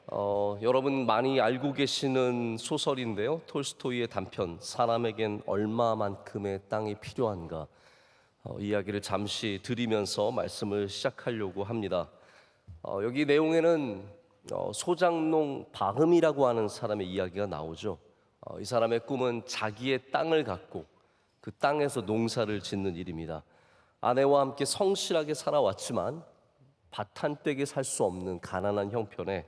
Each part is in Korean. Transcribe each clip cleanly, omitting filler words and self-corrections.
여러분 많이 알고 계시는 소설인데요. 톨스토이의 단편 사람에겐 얼마만큼의 땅이 필요한가 이야기를 잠시 드리면서 말씀을 시작하려고 합니다. 여기 내용에는 소장농 바흠이라고 하는 사람의 이야기가 나오죠. 이 사람의 꿈은 자기의 땅을 갖고 그 땅에서 농사를 짓는 일입니다. 아내와 함께 성실하게 살아왔지만 밭 한 떼기 살 수 없는 가난한 형편에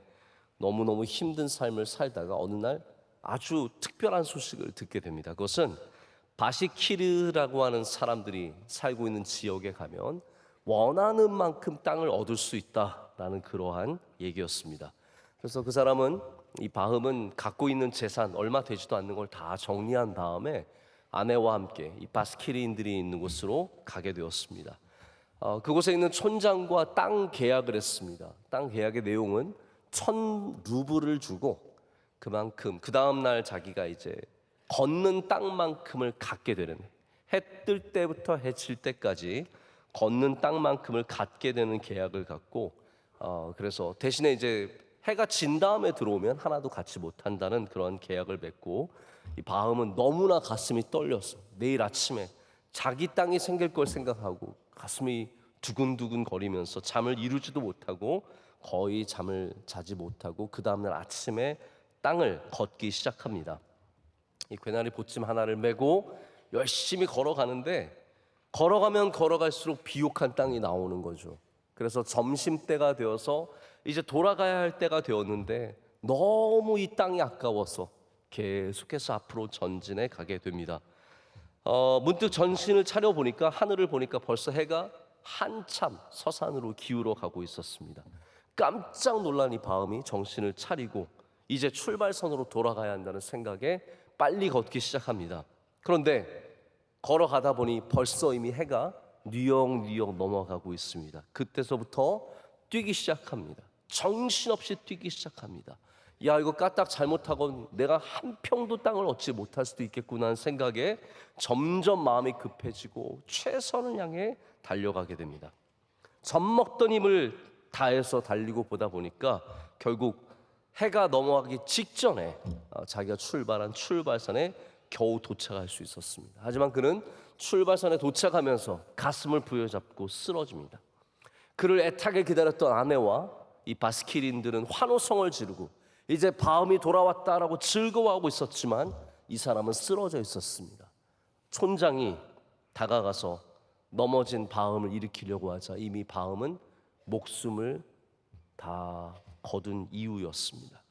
너무너무 힘든 삶을 살다가 어느 날 아주 특별한 소식을 듣게 됩니다. 그것은 바시키르라고 하는 사람들이 살고 있는 지역에 가면 원하는 만큼 땅을 얻을 수 있다라는 그러한 얘기였습니다. 그래서 그 사람은, 이 바흠은 갖고 있는 재산 얼마 되지도 않는 걸 다 정리한 다음에 아내와 함께 이 바스키리인들이 있는 곳으로 가게 되었습니다. 그곳에 있는 촌장과 땅 계약을 했습니다. 땅 계약의 내용은 1,000루블을 주고 그만큼 그 다음날 자기가 이제 걷는 땅만큼을 갖게 되는, 해 뜰 때부터 해 질 때까지 걷는 땅만큼을 갖게 되는 계약을 갖고, 그래서 대신에 이제 해가 진 다음에 들어오면 하나도 갖지 못한다는 그런 계약을 맺고, 이 바흠은 너무나 가슴이 떨렸어. 내일 아침에 자기 땅이 생길 걸 생각하고 가슴이 두근두근 거리면서 잠을 이루지도 못하고 거의 잠을 자지 못하고 그 다음날 아침에 땅을 걷기 시작합니다. 이 괴나리 보침 하나를 메고 열심히 걸어가는데 걸어가면 걸어갈수록 비옥한 땅이 나오는 거죠. 그래서 점심때가 되어서 이제 돌아가야 할 때가 되었는데 너무 이 땅이 아까워서 계속해서 앞으로 전진해 가게 됩니다. 문득 전신을 차려보니까, 하늘을 보니까 벌써 해가 한참 서산으로 기울어 가고 있었습니다. 깜짝 놀란 이 바흠이 정신을 차리고 이제 출발선으로 돌아가야 한다는 생각에 빨리 걷기 시작합니다. 그런데 걸어가다 보니 벌써 이미 해가 뉘엿뉘엿 넘어가고 있습니다. 그때서부터 뛰기 시작합니다. 정신없이 뛰기 시작합니다. 야, 이거 까딱 잘못하건 내가 한 평도 땅을 얻지 못할 수도 있겠구나 하는 생각에 점점 마음이 급해지고 최선을 향해 달려가게 됩니다. 젖먹던 힘을 다해서 달리고 보다 보니까 결국 해가 넘어가기 직전에 자기가 출발한 출발선에 겨우 도착할 수 있었습니다. 하지만 그는 출발선에 도착하면서 가슴을 부여잡고 쓰러집니다. 그를 애타게 기다렸던 아내와 이 바스키린들은 환호성을 지르고 이제 바흠이 돌아왔다라고 즐거워하고 있었지만 이 사람은 쓰러져 있었습니다. 촌장이 다가가서 넘어진 바흠을 일으키려고 하자 이미 바흠은 목숨을 다 거둔 이유였습니다.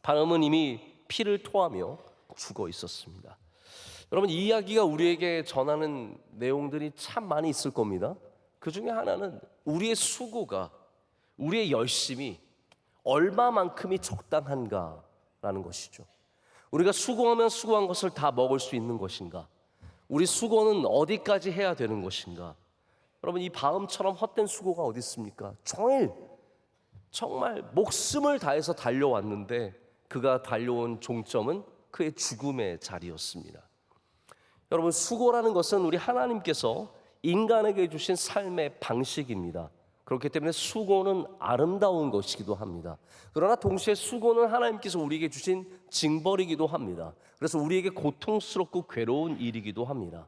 바흠은 이미 피를 토하며 죽어 있었습니다. 여러분, 이 이야기가 우리에게 전하는 내용들이 참 많이 있을 겁니다. 그 중에 하나는 우리의 수고가, 우리의 열심이 얼마만큼이 적당한가라는 것이죠. 우리가 수고하면 수고한 것을 다 먹을 수 있는 것인가? 우리 수고는 어디까지 해야 되는 것인가? 여러분, 이 바흠처럼 헛된 수고가 어디 있습니까? 정말 목숨을 다해서 달려왔는데 그가 달려온 종점은 그의 죽음의 자리였습니다. 여러분, 수고라는 것은 우리 하나님께서 인간에게 주신 삶의 방식입니다. 그렇기 때문에 수고는 아름다운 것이기도 합니다. 그러나 동시에 수고는 하나님께서 우리에게 주신 징벌이기도 합니다. 그래서 우리에게 고통스럽고 괴로운 일이기도 합니다.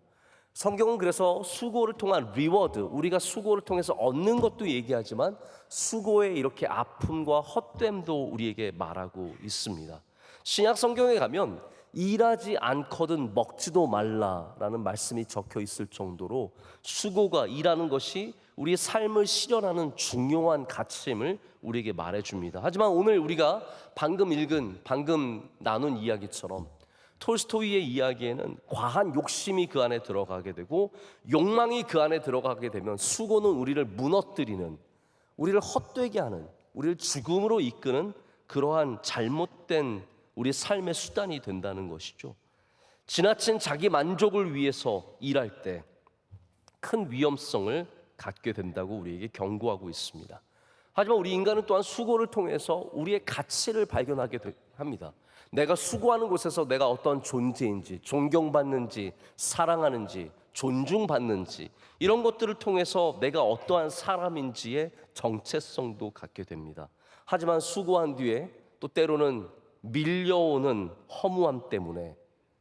성경은 그래서 수고를 통한 리워드, 우리가 수고를 통해서 얻는 것도 얘기하지만 수고의 이렇게 아픔과 헛됨도 우리에게 말하고 있습니다. 신약 성경에 가면 일하지 않거든 먹지도 말라라는 말씀이 적혀 있을 정도로 수고가, 일하는 것이 우리의 삶을 실현하는 중요한 가치임을 우리에게 말해줍니다. 하지만 오늘 우리가 방금 나눈 이야기처럼 톨스토이의 이야기에는 과한 욕심이 그 안에 들어가게 되고 욕망이 그 안에 들어가게 되면 수고는 우리를 무너뜨리는, 우리를 헛되게 하는, 우리를 죽음으로 이끄는 그러한 잘못된 우리 삶의 수단이 된다는 것이죠. 지나친 자기 만족을 위해서 일할 때 큰 위험성을 갖게 된다고 우리에게 경고하고 있습니다. 하지만 우리 인간은 또한 수고를 통해서 우리의 가치를 발견하게 합니다. 내가 수고하는 곳에서 내가 어떤 존재인지, 존경받는지, 사랑하는지, 존중받는지, 이런 것들을 통해서 내가 어떠한 사람인지의 정체성도 갖게 됩니다. 하지만 수고한 뒤에 또 때로는 밀려오는 허무함 때문에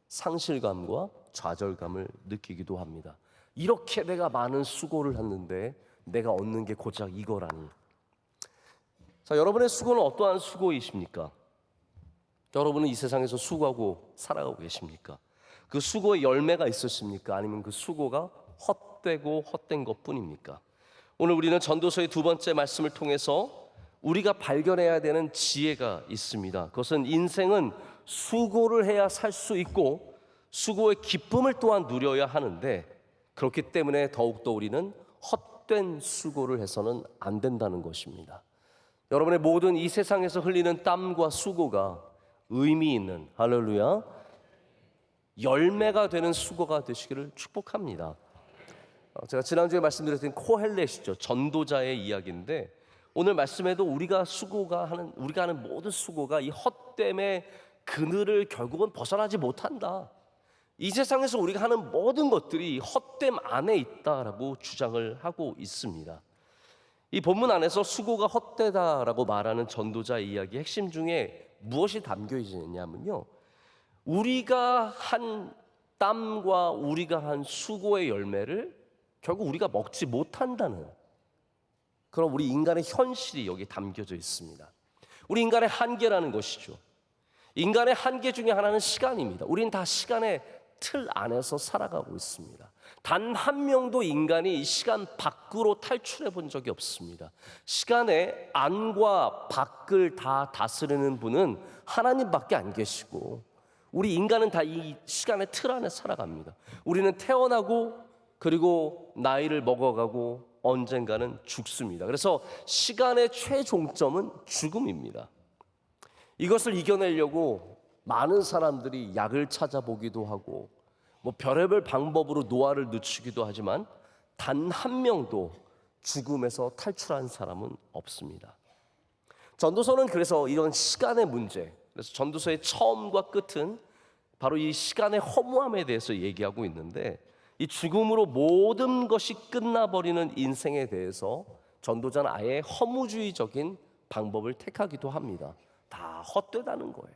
상실감과 좌절감을 느끼기도 합니다. 이렇게 내가 많은 수고를 했는데 내가 얻는 게 고작 이거라니. 자, 여러분의 수고는 어떠한 수고이십니까? 여러분은 이 세상에서 수고하고 살아가고 계십니까? 그 수고의 열매가 있으십니까? 아니면 그 수고가 헛되고 헛된 것뿐입니까? 오늘 우리는 전도서의 두 번째 말씀을 통해서 우리가 발견해야 되는 지혜가 있습니다. 그것은 인생은 수고를 해야 살 수 있고 수고의 기쁨을 또한 누려야 하는데, 그렇기 때문에 더욱더 우리는 헛된 수고를 해서는 안 된다는 것입니다. 여러분의 모든 이 세상에서 흘리는 땀과 수고가 의미 있는, 할렐루야, 열매가 되는 수고가 되시기를 축복합니다. 제가 지난주에 말씀드렸던 코헬렛이죠, 전도자의 이야기인데, 오늘 말씀에도 우리가 하는 모든 수고가 이 헛됨의 그늘을 결국은 벗어나지 못한다. 이 세상에서 우리가 하는 모든 것들이 헛됨 안에 있다라고 주장을 하고 있습니다. 이 본문 안에서 수고가 헛되다라고 말하는 전도자의 이야기의 핵심 중에 무엇이 담겨 있느냐면요, 우리가 한 땀과 우리가 한 수고의 열매를 결국 우리가 먹지 못한다는 그런 우리 인간의 현실이 여기 담겨져 있습니다. 우리 인간의 한계라는 것이죠. 인간의 한계 중에 하나는 시간입니다. 우리는 다 시간의 틀 안에서 살아가고 있습니다. 단 한 명도 인간이 이 시간 밖으로 탈출해 본 적이 없습니다. 시간의 안과 밖을 다 다스리는 분은 하나님밖에 안 계시고, 우리 인간은 다 이 시간의 틀 안에 살아갑니다. 우리는 태어나고 그리고 나이를 먹어가고 언젠가는 죽습니다. 그래서 시간의 최종점은 죽음입니다. 이것을 이겨내려고 많은 사람들이 약을 찾아보기도 하고 별의별 방법으로 노화를 늦추기도 하지만 단 한 명도 죽음에서 탈출한 사람은 없습니다. 전도서는 그래서 이런 시간의 문제, 그래서 전도서의 처음과 끝은 바로 이 시간의 허무함에 대해서 얘기하고 있는데, 이 죽음으로 모든 것이 끝나버리는 인생에 대해서 전도자는 아예 허무주의적인 방법을 택하기도 합니다. 다 헛되다는 거예요.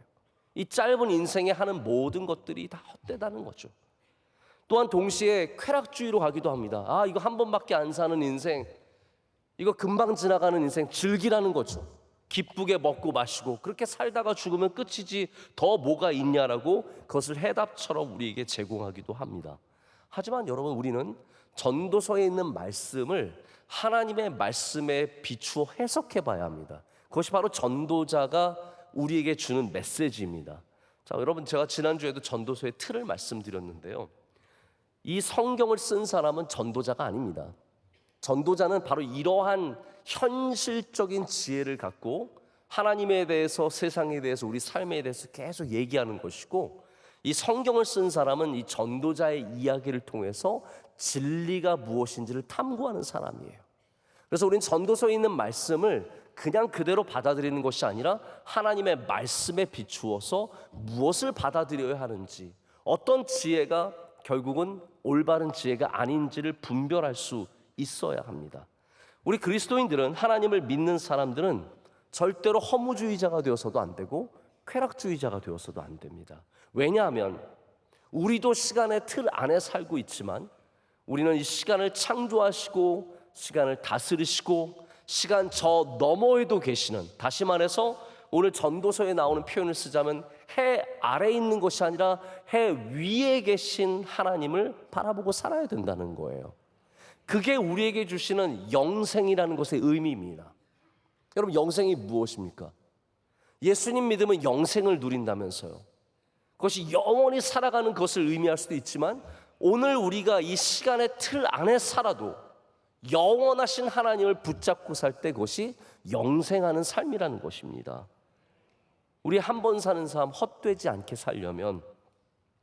이 짧은 인생에 하는 모든 것들이 다 헛되다는 거죠. 또한 동시에 쾌락주의로 가기도 합니다. 이거 한 번밖에 안 사는 인생, 이거 금방 지나가는 인생 즐기라는 거죠. 기쁘게 먹고 마시고 그렇게 살다가 죽으면 끝이지 더 뭐가 있냐라고 그것을 해답처럼 우리에게 제공하기도 합니다. 하지만 여러분, 우리는 전도서에 있는 말씀을 하나님의 말씀에 비추어 해석해 봐야 합니다. 그것이 바로 전도자가 우리에게 주는 메시지입니다. 자, 여러분, 제가 지난주에도 전도서의 틀을 말씀드렸는데요, 이 성경을 쓴 사람은 전도자가 아닙니다. 전도자는 바로 이러한 현실적인 지혜를 갖고 하나님에 대해서, 세상에 대해서, 우리 삶에 대해서 계속 얘기하는 것이고, 이 성경을 쓴 사람은 이 전도자의 이야기를 통해서 진리가 무엇인지를 탐구하는 사람이에요. 그래서 우리는 전도서에 있는 말씀을 그냥 그대로 받아들이는 것이 아니라 하나님의 말씀에 비추어서 무엇을 받아들여야 하는지, 어떤 지혜가 결국은 올바른 지혜가 아닌지를 분별할 수 있어야 합니다. 우리 그리스도인들은, 하나님을 믿는 사람들은 절대로 허무주의자가 되어서도 안 되고 쾌락주의자가 되어서도 안 됩니다. 왜냐하면 우리도 시간의 틀 안에 살고 있지만 우리는 이 시간을 창조하시고 시간을 다스리시고 시간 저 너머에도 계시는, 다시 말해서 오늘 전도서에 나오는 표현을 쓰자면 해 아래에 있는 것이 아니라 해 위에 계신 하나님을 바라보고 살아야 된다는 거예요. 그게 우리에게 주시는 영생이라는 것의 의미입니다. 여러분, 영생이 무엇입니까? 예수님 믿으면 영생을 누린다면서요. 그것이 영원히 살아가는 것을 의미할 수도 있지만, 오늘 우리가 이 시간의 틀 안에 살아도 영원하신 하나님을 붙잡고 살 때 그것이 영생하는 삶이라는 것입니다. 우리 한 번 사는 삶 헛되지 않게 살려면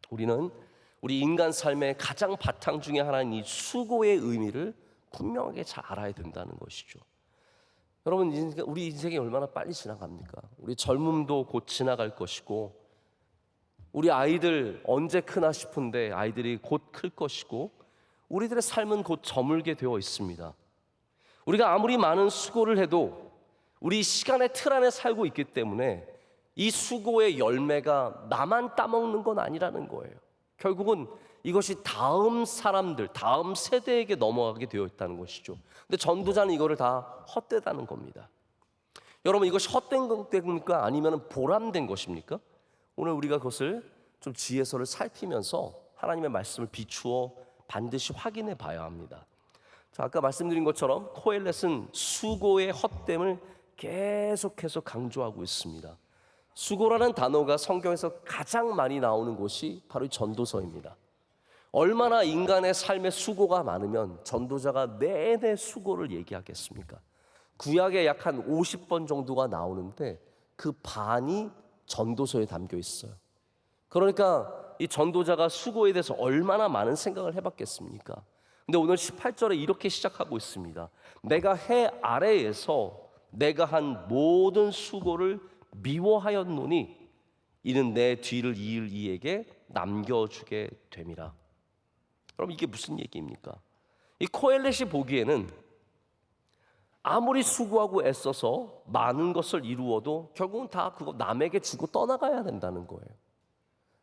우리는 우리 인간 삶의 가장 바탕 중에 하나인 이 수고의 의미를 분명하게 잘 알아야 된다는 것이죠. 여러분, 우리 인생이 얼마나 빨리 지나갑니까? 우리 젊음도 곧 지나갈 것이고, 우리 아이들 언제 크나 싶은데 아이들이 곧 클 것이고, 우리들의 삶은 곧 저물게 되어 있습니다. 우리가 아무리 많은 수고를 해도 우리 시간의 틀 안에 살고 있기 때문에 이 수고의 열매가 나만 따먹는 건 아니라는 거예요. 결국은 이것이 다음 사람들, 다음 세대에게 넘어가게 되어 있다는 것이죠. 근데 전도자는 이거를 다 헛되다는 겁니다. 여러분, 이것이 헛된 겁니까? 아니면 보람된 것입니까? 오늘 우리가 그것을 좀 지혜서를 살피면서 하나님의 말씀을 비추어 반드시 확인해 봐야 합니다. 자, 아까 말씀드린 것처럼 코엘렛은 수고의 헛됨을 계속해서 강조하고 있습니다. 수고라는 단어가 성경에서 가장 많이 나오는 곳이 바로 이 전도서입니다. 얼마나 인간의 삶에 수고가 많으면 전도자가 내내 수고를 얘기하겠습니까? 구약에 약 한 50번 정도가 나오는데 그 반이 전도서에 담겨 있어요. 그러니까 이 전도자가 수고에 대해서 얼마나 많은 생각을 해봤겠습니까? 근데 오늘 18절에 이렇게 시작하고 있습니다. 내가 해 아래에서 내가 한 모든 수고를 미워하였노니 이는 내 뒤를 이을 이에게 남겨주게 됨이라. 그럼 이게 무슨 얘기입니까? 이 코엘렛이 보기에는 아무리 수고하고 애써서 많은 것을 이루어도 결국은 다 그거 남에게 주고 떠나가야 된다는 거예요.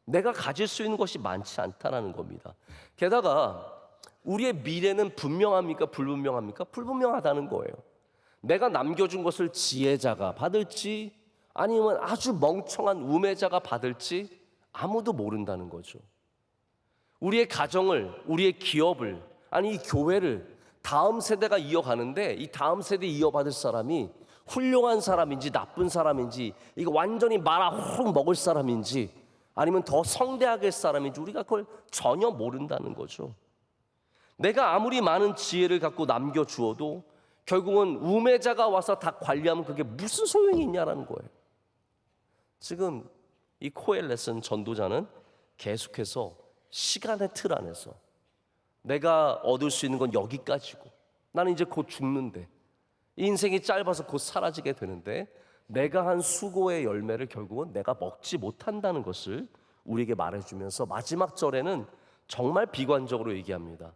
내가 가질 수 있는 것이 많지 않다는 겁니다. 게다가 우리의 미래는 분명합니까? 불분명합니까? 불분명하다는 거예요. 내가 남겨준 것을 지혜자가 받을지 아니면 아주 멍청한 우매자가 받을지 아무도 모른다는 거죠. 우리의 가정을, 우리의 기업을, 아니 이 교회를 다음 세대가 이어가는데 이 다음 세대 이어받을 사람이 훌륭한 사람인지 나쁜 사람인지, 이거 완전히 말아 호롱 먹을 사람인지 아니면 더 성대하게 할 사람인지 우리가 그걸 전혀 모른다는 거죠. 내가 아무리 많은 지혜를 갖고 남겨주어도 결국은 우매자가 와서 다 관리하면 그게 무슨 소용이 있냐라는 거예요. 지금 이 코엘렛은 전도자는 계속해서 시간의 틀 안에서 내가 얻을 수 있는 건 여기까지고 나는 이제 곧 죽는데 인생이 짧아서 곧 사라지게 되는데 내가 한 수고의 열매를 결국은 내가 먹지 못한다는 것을 우리에게 말해주면서 마지막 절에는 정말 비관적으로 얘기합니다.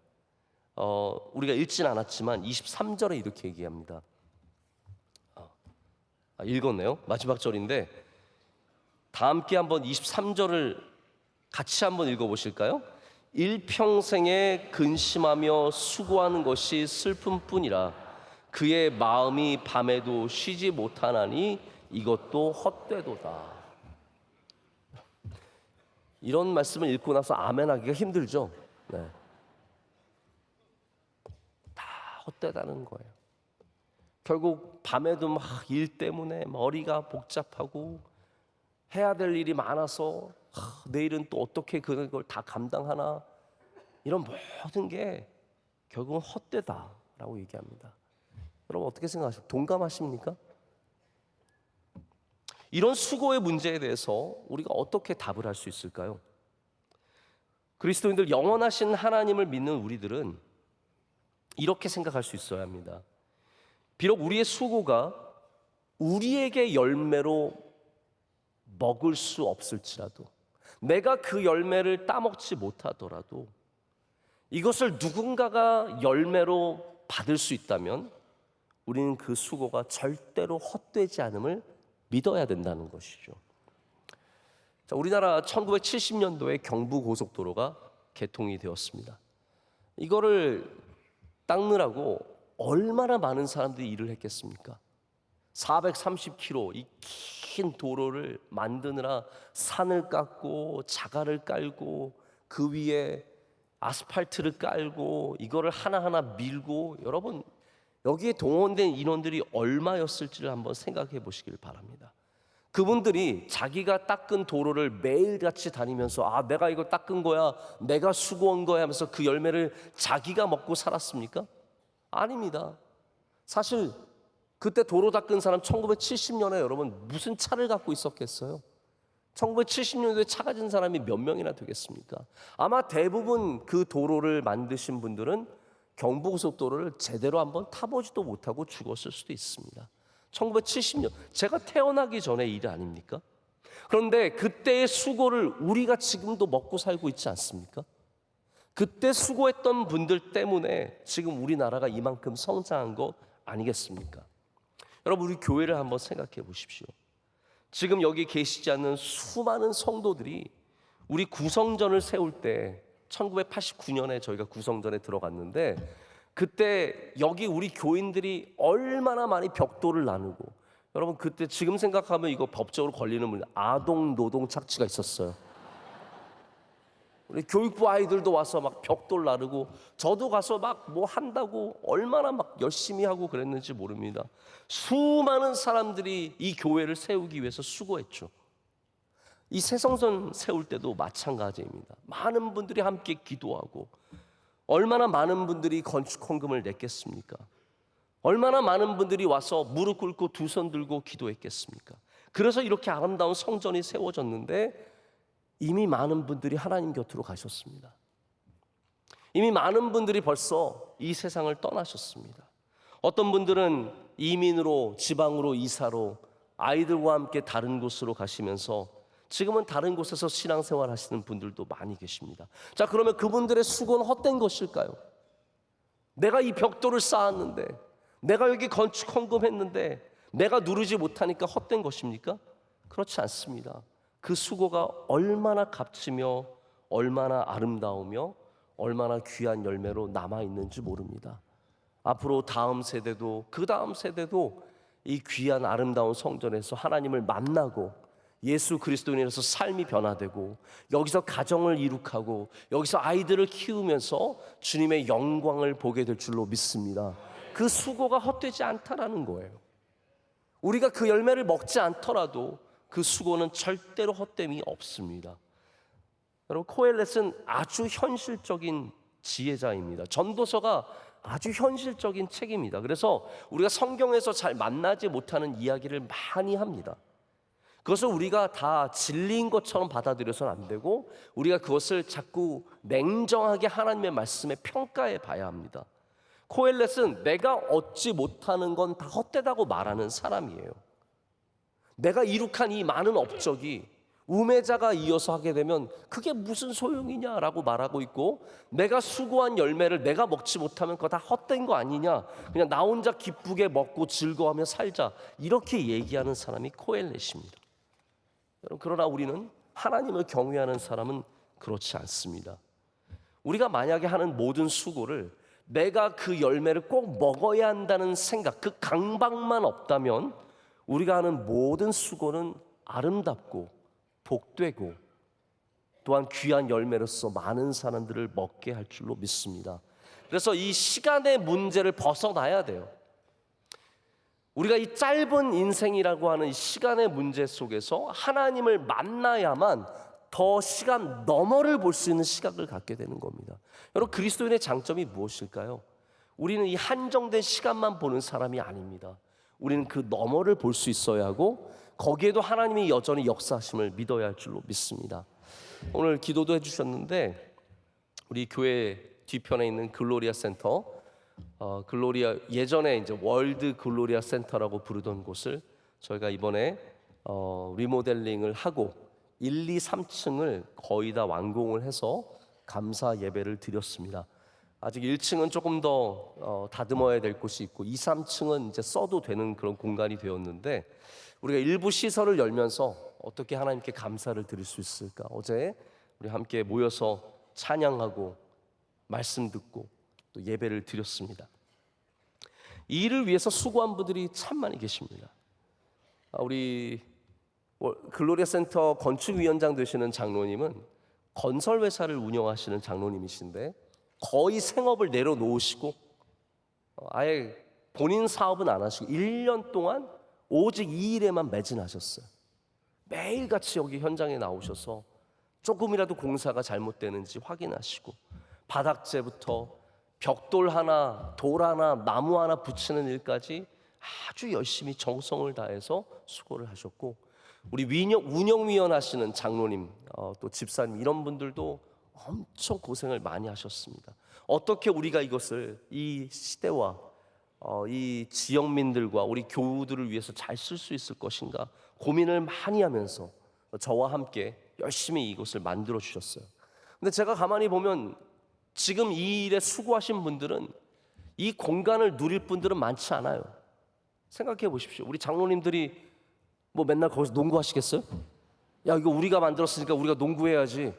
우리가 읽진 않았지만 23절에 이렇게 얘기합니다. 읽었네요. 마지막 절인데 다 함께 한번 23절을 같이 한번 읽어보실까요? 일평생에 근심하며 수고하는 것이 슬픔뿐이라 그의 마음이 밤에도 쉬지 못하나니 이것도 헛되도다. 이런 말씀을 읽고 나서 아멘하기가 힘들죠. 네. 다 헛되다는 거예요. 결국 밤에도 막 일 때문에 머리가 복잡하고 해야 될 일이 많아서 내일은 또 어떻게 그걸 다 감당하나, 이런 모든 게 결국은 헛되다라고 얘기합니다. 여러분 어떻게 생각하십니까? 동감하십니까? 이런 수고의 문제에 대해서 우리가 어떻게 답을 할 수 있을까요? 그리스도인들, 영원하신 하나님을 믿는 우리들은 이렇게 생각할 수 있어야 합니다. 비록 우리의 수고가 우리에게 열매로 먹을 수 없을지라도, 내가 그 열매를 따먹지 못하더라도 이것을 누군가가 열매로 받을 수 있다면 우리는 그 수고가 절대로 헛되지 않음을 믿어야 된다는 것이죠. 자, 우리나라 1970년도에 경부고속도로가 개통이 되었습니다. 이거를 닦느라고 얼마나 많은 사람들이 일을 했겠습니까? 430km 이 긴 도로를 만드느라 산을 깎고 자갈을 깔고 그 위에 아스팔트를 깔고 이거를 하나하나 밀고, 여러분 여기에 동원된 인원들이 얼마였을지를 한번 생각해 보시길 바랍니다. 그분들이 자기가 닦은 도로를 매일같이 다니면서 내가 이걸 닦은 거야, 내가 수고한 거야 하면서 그 열매를 자기가 먹고 살았습니까? 아닙니다. 사실 그때 도로 닦은 사람 1970년에 여러분 무슨 차를 갖고 있었겠어요? 1970년도에 차 가진 사람이 몇 명이나 되겠습니까? 아마 대부분 그 도로를 만드신 분들은 경부고속도로를 제대로 한번 타보지도 못하고 죽었을 수도 있습니다. 1970년, 제가 태어나기 전의 일 아닙니까? 그런데 그때의 수고를 우리가 지금도 먹고 살고 있지 않습니까? 그때 수고했던 분들 때문에 지금 우리나라가 이만큼 성장한 거 아니겠습니까? 여러분, 우리 교회를 한번 생각해 보십시오. 지금 여기 계시지 않는 수많은 성도들이 우리 구성전을 세울 때 1989년에 저희가 구성전에 들어갔는데, 그때 여기 우리 교인들이 얼마나 많이 벽돌을 나누고, 여러분 그때 지금 생각하면 이거 법적으로 걸리는 문제, 아동 노동 착취가 있었어요. 우리 교육부 아이들도 와서 막 벽돌 나르고, 저도 가서 막 뭐 한다고 얼마나 막 열심히 하고 그랬는지 모릅니다. 수많은 사람들이 이 교회를 세우기 위해서 수고했죠. 이 새성전 세울 때도 마찬가지입니다. 많은 분들이 함께 기도하고, 얼마나 많은 분들이 건축 헌금을 냈겠습니까? 얼마나 많은 분들이 와서 무릎 꿇고 두 손 들고 기도했겠습니까? 그래서 이렇게 아름다운 성전이 세워졌는데, 이미 많은 분들이 하나님 곁으로 가셨습니다. 이미 많은 분들이 벌써 이 세상을 떠나셨습니다. 어떤 분들은 이민으로, 지방으로, 이사로 아이들과 함께 다른 곳으로 가시면서 지금은 다른 곳에서 신앙생활 하시는 분들도 많이 계십니다. 자, 그러면 그분들의 수고는 헛된 것일까요? 내가 이 벽돌을 쌓았는데, 내가 여기 건축 헌금했는데 내가 누르지 못하니까 헛된 것입니까? 그렇지 않습니다. 그 수고가 얼마나 값지며 얼마나 아름다우며 얼마나 귀한 열매로 남아있는지 모릅니다. 앞으로 다음 세대도 그 다음 세대도 이 귀한 아름다운 성전에서 하나님을 만나고 예수 그리스도인으로서 삶이 변화되고, 여기서 가정을 이룩하고 여기서 아이들을 키우면서 주님의 영광을 보게 될 줄로 믿습니다. 그 수고가 헛되지 않다라는 거예요. 우리가 그 열매를 먹지 않더라도 그 수고는 절대로 헛됨이 없습니다. 여러분, 코엘렛은 아주 현실적인 지혜자입니다. 전도서가 아주 현실적인 책입니다. 그래서 우리가 성경에서 잘 만나지 못하는 이야기를 많이 합니다. 그것을 우리가 다 진리인 것처럼 받아들여서는 안 되고, 우리가 그것을 자꾸 냉정하게 하나님의 말씀에 평가해 봐야 합니다. 코엘렛은 내가 얻지 못하는 건 다 헛되다고 말하는 사람이에요. 내가 이룩한 이 많은 업적이 우매자가 이어서 하게 되면 그게 무슨 소용이냐라고 말하고 있고, 내가 수고한 열매를 내가 먹지 못하면 그거 다 헛된 거 아니냐, 그냥 나 혼자 기쁘게 먹고 즐거워하며 살자, 이렇게 얘기하는 사람이 코엘렛입니다. 여러분, 그러나 우리는 하나님을 경외하는 사람은 그렇지 않습니다. 우리가 만약에 하는 모든 수고를 내가 그 열매를 꼭 먹어야 한다는 생각, 그 강박만 없다면 우리가 하는 모든 수고는 아름답고 복되고 또한 귀한 열매로서 많은 사람들을 먹게 할 줄로 믿습니다. 그래서 이 시간의 문제를 벗어나야 돼요. 우리가 이 짧은 인생이라고 하는 이 시간의 문제 속에서 하나님을 만나야만 더 시간 너머를 볼 수 있는 시각을 갖게 되는 겁니다. 여러분, 그리스도인의 장점이 무엇일까요? 우리는 이 한정된 시간만 보는 사람이 아닙니다. 우리는 그 너머를 볼 수 있어야 하고, 거기에도 하나님이 여전히 역사하심을 믿어야 할 줄로 믿습니다. 오늘 기도도 해주셨는데, 우리 교회 뒤편에 있는 글로리아 센터, 글로리아, 예전에 이제 월드 글로리아 센터라고 부르던 곳을 저희가 이번에 리모델링을 하고 1, 2, 3층을 거의 다 완공을 해서 감사 예배를 드렸습니다. 아직 1층은 조금 더 다듬어야 될 곳이 있고 2, 3층은 이제 써도 되는 그런 공간이 되었는데, 우리가 일부 시설을 열면서 어떻게 하나님께 감사를 드릴 수 있을까? 어제 우리 함께 모여서 찬양하고 말씀 듣고 또 예배를 드렸습니다. 이 일을 위해서 수고한 분들이 참 많이 계십니다. 우리 글로리아 센터 건축위원장 되시는 장로님은 건설회사를 운영하시는 장로님이신데, 거의 생업을 내려놓으시고 아예 본인 사업은 안 하시고 1년 동안 오직 이 일에만 매진하셨어요. 매일같이 여기 현장에 나오셔서 조금이라도 공사가 잘못되는지 확인하시고, 바닥재부터 벽돌 하나, 돌 하나, 나무 하나 붙이는 일까지 아주 열심히 정성을 다해서 수고를 하셨고, 우리 운영위원 하시는 장로님, 또 집사님, 이런 분들도 엄청 고생을 많이 하셨습니다. 어떻게 우리가 이것을 이 시대와 이 지역민들과 우리 교우들을 위해서 잘 쓸 수 있을 것인가 고민을 많이 하면서 저와 함께 열심히 이것을 만들어 주셨어요. 근데 제가 가만히 보면 지금 이 일에 수고하신 분들은 이 공간을 누릴 분들은 많지 않아요. 생각해 보십시오. 우리 장로님들이 뭐 맨날 거기서 농구하시겠어요? 야, 이거 우리가 만들었으니까 우리가 농구해야지.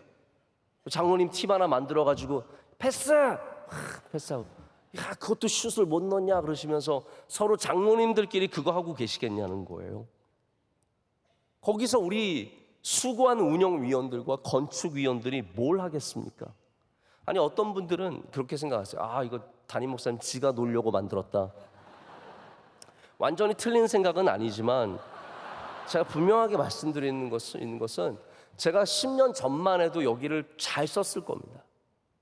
장로님 팀 하나 만들어가지고 패스하고, 야, 그것도 슛을 못 넣냐 그러시면서 서로 장로님들끼리 그거 하고 계시겠냐는 거예요. 거기서 우리 수고한 운영위원들과 건축위원들이 뭘 하겠습니까? 아니, 어떤 분들은 그렇게 생각하세요. 아, 이거 담임 목사님 지가 놀려고 만들었다. 완전히 틀린 생각은 아니지만 제가 분명하게 말씀드리는 것은 제가 10년 전만 해도 여기를 잘 썼을 겁니다.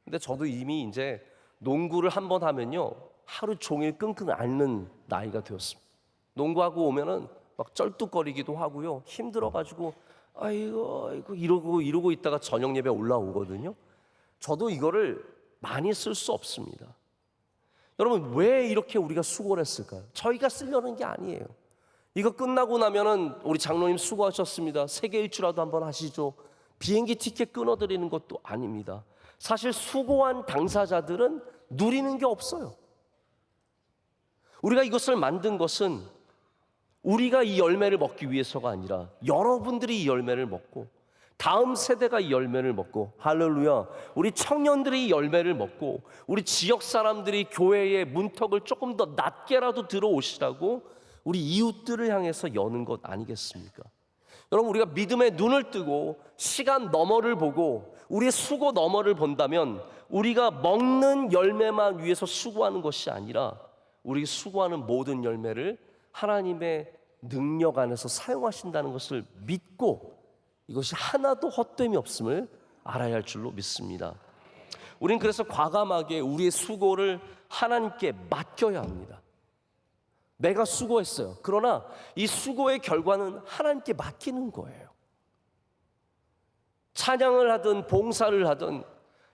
근데 저도 이미 이제 농구를 한번 하면요, 하루 종일 끙끙 앓는 나이가 되었습니다. 농구하고 오면은 막 쩔뚝거리기도 하고요, 힘들어가지고 아이고 이러고 있다가 저녁 예배 올라오거든요. 저도 이거를 많이 쓸 수 없습니다. 여러분, 왜 이렇게 우리가 수고를 했을까요? 저희가 쓰려는 게 아니에요. 이거 끝나고 나면은 우리 장로님 수고하셨습니다, 세계 일주라도 한번 하시죠. 비행기 티켓 끊어드리는 것도 아닙니다. 사실 수고한 당사자들은 누리는 게 없어요. 우리가 이것을 만든 것은 우리가 이 열매를 먹기 위해서가 아니라 여러분들이 이 열매를 먹고 다음 세대가 이 열매를 먹고, 할렐루야, 우리 청년들이 이 열매를 먹고 우리 지역 사람들이 교회의 문턱을 조금 더 낮게라도 들어오시라고 우리 이웃들을 향해서 여는 것 아니겠습니까? 여러분, 우리가 믿음의 눈을 뜨고 시간 너머를 보고 우리의 수고 너머를 본다면 우리가 먹는 열매만 위해서 수고하는 것이 아니라 우리 수고하는 모든 열매를 하나님의 능력 안에서 사용하신다는 것을 믿고 이것이 하나도 헛됨이 없음을 알아야 할 줄로 믿습니다. 우리는 그래서 과감하게 우리의 수고를 하나님께 맡겨야 합니다. 내가 수고했어요. 그러나 이 수고의 결과는 하나님께 맡기는 거예요. 찬양을 하든 봉사를 하든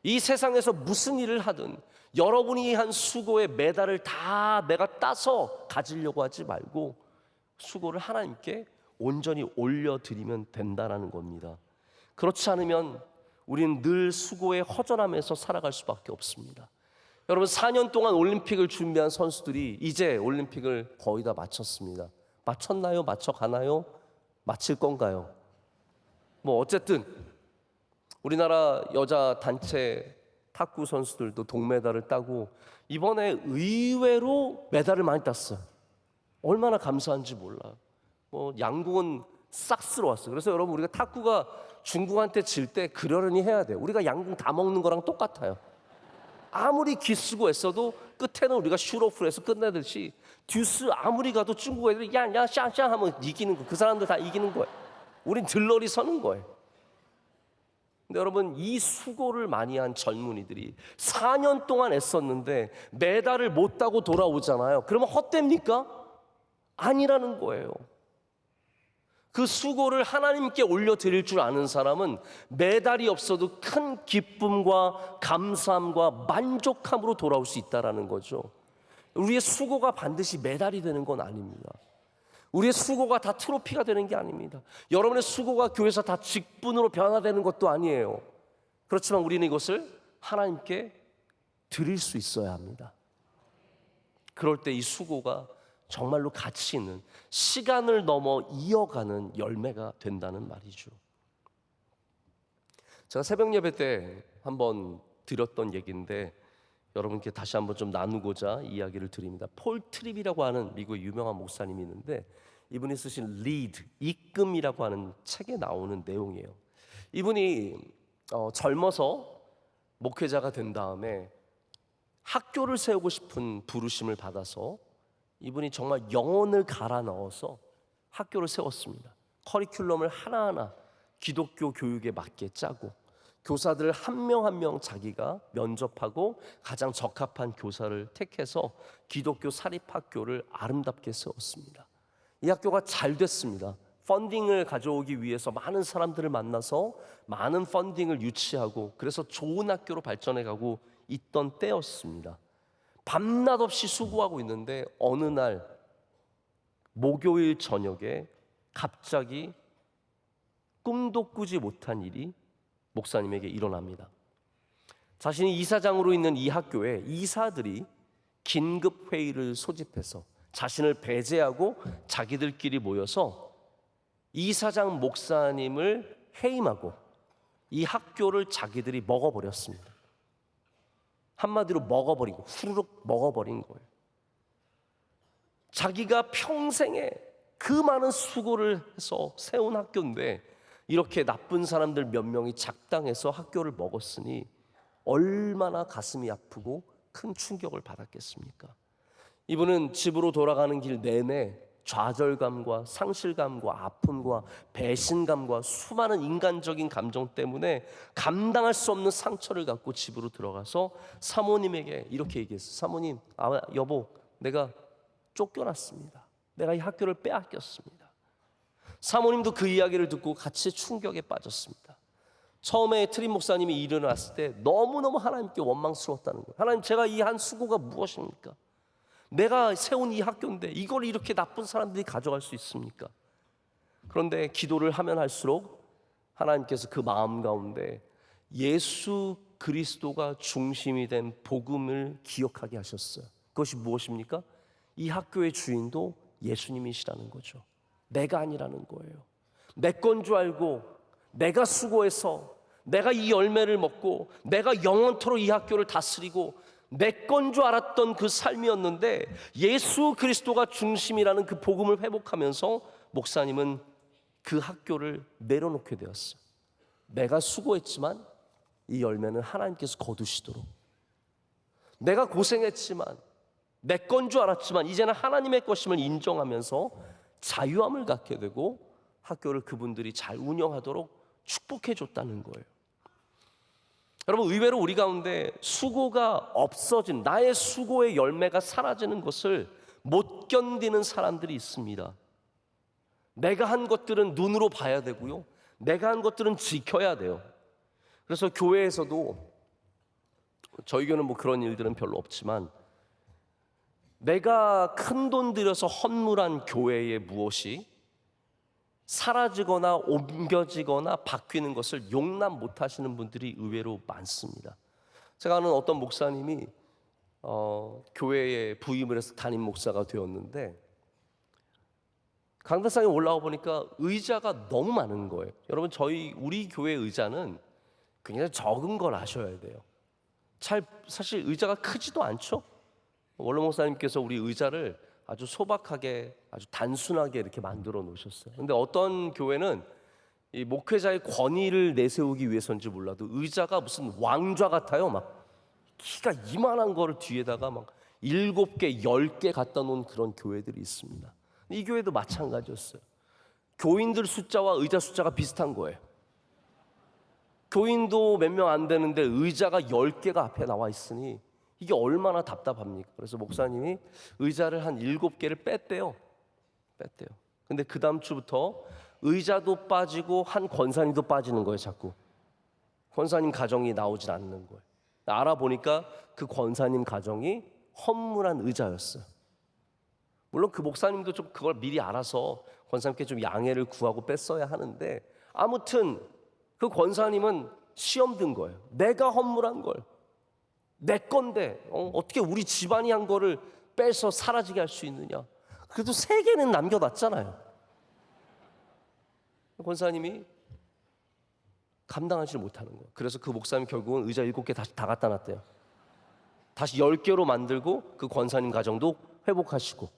이 세상에서 무슨 일을 하든 여러분이 한 수고의 메달을 다 내가 따서 가지려고 하지 말고 수고를 하나님께 온전히 올려드리면 된다는 겁니다. 그렇지 않으면 우리는 늘 수고의 허전함에서 살아갈 수밖에 없습니다. 여러분, 4년 동안 올림픽을 준비한 선수들이 이제 올림픽을 거의 다 마쳤습니다. 마쳤나요? 마쳐가나요? 마칠 건가요? 뭐 어쨌든 우리나라 여자 단체 탁구 선수들도 동메달을 따고 이번에 의외로 메달을 많이 땄어요. 얼마나 감사한지 몰라요. 뭐 양궁은 싹 쓸어왔어요. 그래서 여러분, 우리가 탁구가 중국한테 질 때 그러려니 해야 돼요. 우리가 양궁 다 먹는 거랑 똑같아요. 아무리 기쓰고 애써도 끝에는 우리가 슈로프에서 끝내듯이 듀스 아무리 가도 중국 애들이 야야 샹샹 하면 이기는 거, 그 사람들 다 이기는 거예요. 우린 들러리 서는 거예요. 근데 여러분, 이 수고를 많이 한 젊은이들이 4년 동안 애썼는데 메달을 못 따고 돌아오잖아요. 그러면 헛됩니까? 아니라는 거예요. 그 수고를 하나님께 올려드릴 줄 아는 사람은 메달이 없어도 큰 기쁨과 감사함과 만족함으로 돌아올 수 있다는 거죠. 우리의 수고가 반드시 메달이 되는 건 아닙니다. 우리의 수고가 다 트로피가 되는 게 아닙니다. 여러분의 수고가 교회에서 다 직분으로 변화되는 것도 아니에요. 그렇지만 우리는 이것을 하나님께 드릴 수 있어야 합니다. 그럴 때 이 수고가 정말로 가치 있는, 시간을 넘어 이어가는 열매가 된다는 말이죠. 제가 새벽 예배 때 한번 드렸던 얘기인데 여러분께 다시 한번 좀 나누고자 이야기를 드립니다. 폴 트립이라고 하는 미국의 유명한 목사님이 있는데 이분이 쓰신 리드, 이끔이라고 하는 책에 나오는 내용이에요. 이분이 젊어서 목회자가 된 다음에 학교를 세우고 싶은 부르심을 받아서 이분이 정말 영혼을 갈아 넣어서 학교를 세웠습니다. 커리큘럼을 하나하나 기독교 교육에 맞게 짜고 교사들 한 명 한 명 자기가 면접하고 가장 적합한 교사를 택해서 기독교 사립학교를 아름답게 세웠습니다. 이 학교가 잘 됐습니다. 펀딩을 가져오기 위해서 많은 사람들을 만나서 많은 펀딩을 유치하고 그래서 좋은 학교로 발전해가고 있던 때였습니다. 밤낮 없이 수고하고 있는데 어느 날 목요일 저녁에 갑자기 꿈도 꾸지 못한 일이 목사님에게 일어납니다. 자신이 이사장으로 있는 이 학교에 이사들이 긴급 회의를 소집해서 자신을 배제하고 자기들끼리 모여서 이사장 목사님을 해임하고 이 학교를 자기들이 먹어버렸습니다. 한마디로 먹어버리고 후루룩 먹어버린 거예요. 자기가 평생에 그 많은 수고를 해서 세운 학교인데 이렇게 나쁜 사람들 몇 명이 작당해서 학교를 먹었으니 얼마나 가슴이 아프고 큰 충격을 받았겠습니까? 이분은 집으로 돌아가는 길 내내 좌절감과 상실감과 아픔과 배신감과 수많은 인간적인 감정 때문에 감당할 수 없는 상처를 갖고 집으로 들어가서 사모님에게 이렇게 얘기했어요. 사모님, 여보, 내가 쫓겨났습니다. 내가 이 학교를 빼앗겼습니다. 사모님도 그 이야기를 듣고 같이 충격에 빠졌습니다. 처음에 트림 목사님이 일어났을 때 너무너무 하나님께 원망스러웠다는 거예요. 하나님, 제가 이 한 수고가 무엇입니까? 내가 세운 이 학교인데 이걸 이렇게 나쁜 사람들이 가져갈 수 있습니까? 그런데 기도를 하면 할수록 하나님께서 그 마음 가운데 예수 그리스도가 중심이 된 복음을 기억하게 하셨어요. 그것이 무엇입니까? 이 학교의 주인도 예수님이시라는 거죠. 내가 아니라는 거예요. 내 건 줄 알고 내가 수고해서 내가 이 열매를 먹고 내가 영원토록 이 학교를 다스리고 내 건 줄 알았던 그 삶이었는데 예수 그리스도가 중심이라는 그 복음을 회복하면서 목사님은 그 학교를 내려놓게 되었어요. 내가 수고했지만 이 열매는 하나님께서 거두시도록, 내가 고생했지만 내 건 줄 알았지만 이제는 하나님의 것임을 인정하면서 자유함을 갖게 되고 학교를 그분들이 잘 운영하도록 축복해 줬다는 거예요. 여러분, 의외로 우리 가운데 수고가 없어진, 나의 수고의 열매가 사라지는 것을 못 견디는 사람들이 있습니다. 내가 한 것들은 눈으로 봐야 되고요, 내가 한 것들은 지켜야 돼요. 그래서 교회에서도, 저희 교회는 뭐 그런 일들은 별로 없지만, 내가 큰 돈 들여서 헌물한 교회의 무엇이 사라지거나 옮겨지거나 바뀌는 것을 용납 못하시는 분들이 의외로 많습니다. 제가 아는 어떤 목사님이 교회에 부임을 해서 담임 목사가 되었는데 강대상에 올라와 보니까 의자가 너무 많은 거예요. 여러분, 우리 교회 의자는 굉장히 적은 걸 아셔야 돼요. 사실 의자가 크지도 않죠. 원로 목사님께서 우리 의자를 아주 소박하게, 아주 단순하게 이렇게 만들어 놓으셨어요. 근데 어떤 교회는 이 목회자의 권위를 내세우기 위해서인지 몰라도 의자가 무슨 왕좌 같아요. 막 키가 이만한 거를 뒤에다가 막 7개, 10개 갖다 놓은 그런 교회들이 있습니다. 이 교회도 마찬가지였어요. 교인들 숫자와 의자 숫자가 비슷한 거예요. 교인도 몇 명 안 되는데 의자가 10개가 앞에 나와 있으니 이게 얼마나 답답합니까? 그래서 목사님이 의자를 한 7개를 뺐대요. 근데 그 다음 주부터 의자도 빠지고 한 권사님도 빠지는 거예요. 자꾸 권사님 가정이 나오질 않는 거예요. 알아보니까 그 권사님 가정이 헌물한 의자였어요. 물론 그 목사님도 좀 그걸 미리 알아서 권사님께 좀 양해를 구하고 뺐어야 하는데, 아무튼 그 권사님은 시험 든 거예요. 내가 헌물한 걸, 내 건데 어떻게 우리 집안이 한 거를 빼서 사라지게 할 수 있느냐. 그래도 3개는 남겨놨잖아요. 권사님이 감당하지 못하는 거예요. 그래서 그 목사님 결국은 의자 7개 다시 다 갖다 놨대요. 다시 10개로 만들고 그 권사님 가정도 회복하시고.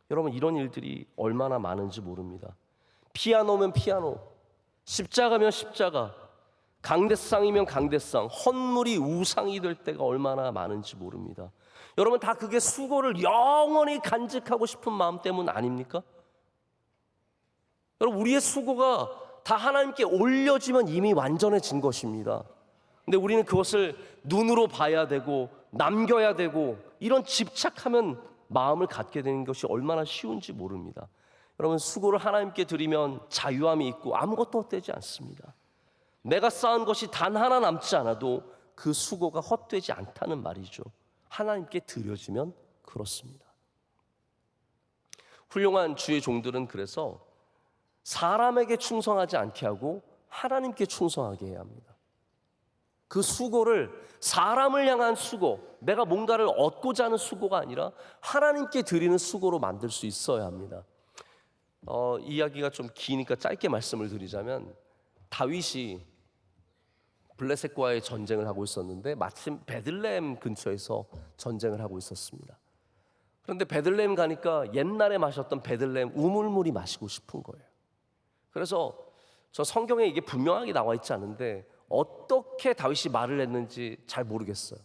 여러분, 이런 일들이 얼마나 많은지 모릅니다. 피아노면 피아노, 십자가면 십자가, 강대상이면 강대상, 헌물이 우상이 될 때가 얼마나 많은지 모릅니다. 여러분, 다 그게 수고를 영원히 간직하고 싶은 마음 때문 아닙니까? 여러분, 우리의 수고가 다 하나님께 올려지면 이미 완전해진 것입니다. 근데 우리는 그것을 눈으로 봐야 되고 남겨야 되고 이런 집착하면 마음을 갖게 되는 것이 얼마나 쉬운지 모릅니다. 여러분, 수고를 하나님께 드리면 자유함이 있고 아무것도 헛되지 않습니다. 내가 쌓은 것이 단 하나 남지 않아도 그 수고가 헛되지 않다는 말이죠. 하나님께 드려지면 그렇습니다. 훌륭한 주의 종들은 그래서 사람에게 충성하지 않게 하고 하나님께 충성하게 해야 합니다. 그 수고를 사람을 향한 수고, 내가 뭔가를 얻고자 하는 수고가 아니라 하나님께 드리는 수고로 만들 수 있어야 합니다. 이야기가 좀 기니까 짧게 말씀을 드리자면, 다윗이 블레셋과의 전쟁을 하고 있었는데 마침 베들레헴 근처에서 전쟁을 하고 있었습니다. 그런데 베들레헴 가니까 옛날에 마셨던 베들레헴 우물물이 마시고 싶은 거예요. 그래서 저 성경에 이게 분명하게 나와 있지 않은데 어떻게 다윗이 말을 했는지 잘 모르겠어요.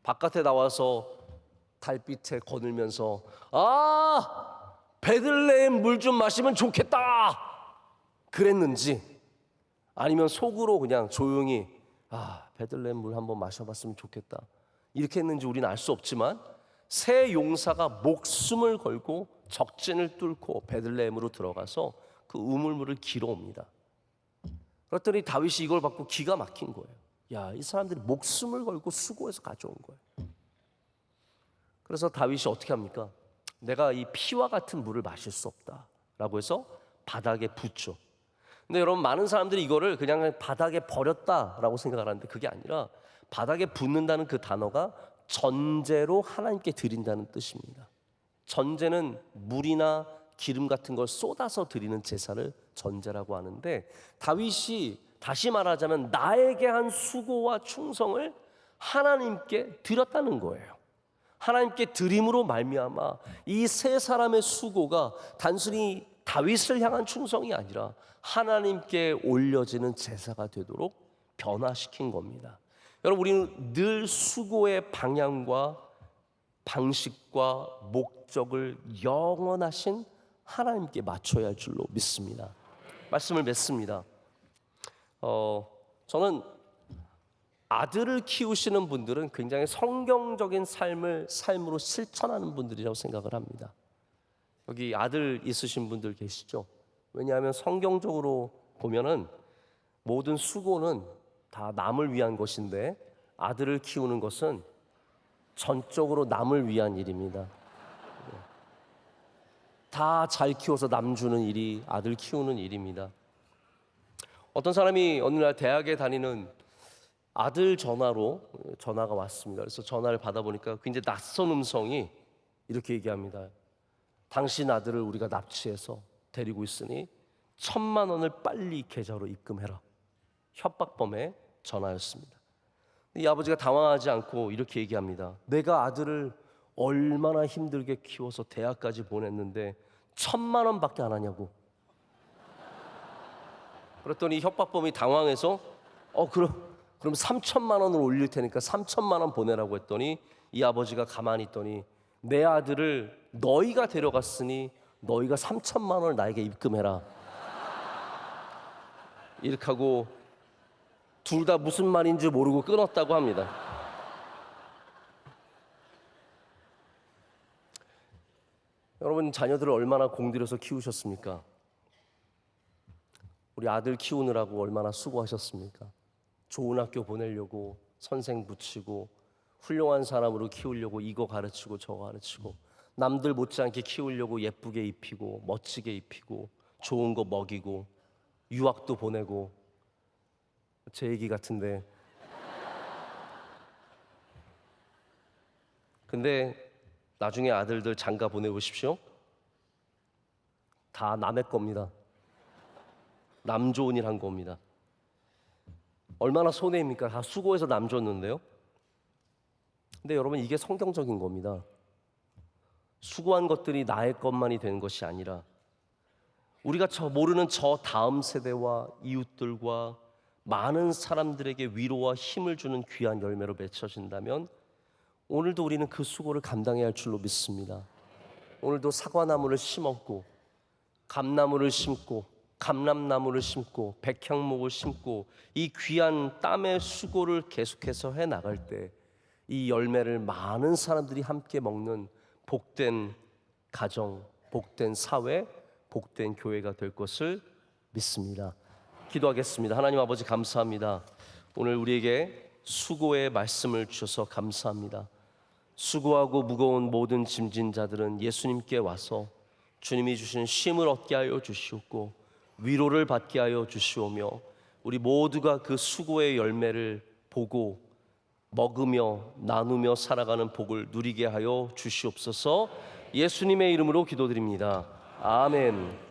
바깥에 나와서 달빛에 거닐면서 베들레헴 물 좀 마시면 좋겠다 그랬는지, 아니면 속으로 그냥 조용히 베들레헴 물 한번 마셔봤으면 좋겠다 이렇게 했는지 우리는 알 수 없지만, 세 용사가 목숨을 걸고 적진을 뚫고 베들레헴으로 들어가서 그 우물물을 길어옵니다. 그랬더니 다윗이 이걸 받고 기가 막힌 거예요. 야, 이 사람들이 목숨을 걸고 수고해서 가져온 거예요. 그래서 다윗이 어떻게 합니까? 내가 이 피와 같은 물을 마실 수 없다라고 해서 바닥에 붓죠. 근데 여러분, 많은 사람들이 이거를 그냥 바닥에 버렸다라고 생각을 하는데 그게 아니라, 바닥에 붓는다는 그 단어가 전제로 하나님께 드린다는 뜻입니다. 전제는 물이나 기름 같은 걸 쏟아서 드리는 제사를 전제라고 하는데, 다윗이 다시 말하자면 나에게 한 수고와 충성을 하나님께 드렸다는 거예요. 하나님께 드림으로 말미암아 이 세 사람의 수고가 단순히 다윗을 향한 충성이 아니라 하나님께 올려지는 제사가 되도록 변화시킨 겁니다. 여러분, 우리는 늘 수고의 방향과 방식과 목적을 영원하신 하나님께 맞춰야 할 줄로 믿습니다. 말씀을 맺습니다. 저는 아들을 키우시는 분들은 굉장히 성경적인 삶으로 실천하는 분들이라고 생각을 합니다. 여기 아들 있으신 분들 계시죠? 왜냐하면 성경적으로 보면은 모든 수고는 다 남을 위한 것인데, 아들을 키우는 것은 전적으로 남을 위한 일입니다. 다 잘 키워서 남 주는 일이 아들 키우는 일입니다. 어떤 사람이 어느 날 대학에 다니는 아들 전화가 왔습니다. 그래서 전화를 받아보니까 굉장히 낯선 음성이 이렇게 얘기합니다. 당신 아들을 우리가 납치해서 데리고 있으니 1,000만 원을 빨리 계좌로 입금해라. 협박범의 전화였습니다. 이 아버지가 당황하지 않고 이렇게 얘기합니다. 내가 아들을 얼마나 힘들게 키워서 대학까지 보냈는데 1,000만 원밖에 안 하냐고. 그랬더니 협박범이 당황해서 그럼 3,000만 원을 올릴 테니까 3,000만 원 보내라고 했더니, 이 아버지가 가만히 있더니 내 아들을 너희가 데려갔으니 너희가 3,000만 원을 나에게 입금해라. 이렇게 하고 둘 다 무슨 말인지 모르고 끊었다고 합니다. 여러분, 자녀들을 얼마나 공들여서 키우셨습니까? 우리 아들 키우느라고 얼마나 수고하셨습니까? 좋은 학교 보내려고 선생 붙이고, 훌륭한 사람으로 키우려고 이거 가르치고 저거 가르치고, 남들 못지않게 키우려고 예쁘게 입히고 멋지게 입히고 좋은 거 먹이고 유학도 보내고. 제 얘기 같은데, 근데 나중에 아들들 장가 보내보십시오. 다 남의 겁니다. 남 좋은 일 한 겁니다. 얼마나 손해입니까? 다 수고해서 남 줬는데요. 근데 여러분, 이게 성경적인 겁니다. 수고한 것들이 나의 것만이 되는 것이 아니라, 우리가 모르는 저 다음 세대와 이웃들과 많은 사람들에게 위로와 힘을 주는 귀한 열매로 맺혀진다면, 오늘도 우리는 그 수고를 감당해야 할 줄로 믿습니다. 오늘도 사과나무를 심었고, 감나무를 심고, 감람나무를 심고, 백향목을 심고, 이 귀한 땀의 수고를 계속해서 해나갈 때 이 열매를 많은 사람들이 함께 먹는 복된 가정, 복된 사회, 복된 교회가 될 것을 믿습니다. 기도하겠습니다. 하나님 아버지, 감사합니다. 오늘 우리에게 수고의 말씀을 주셔서 감사합니다. 수고하고 무거운 모든 짐진 자들은 예수님께 와서 주님이 주신 쉼을 얻게 하여 주시옵고 위로를 받게 하여 주시오며, 우리 모두가 그 수고의 열매를 보고 먹으며 나누며 살아가는 복을 누리게 하여 주시옵소서. 예수님의 이름으로 기도드립니다. 아멘.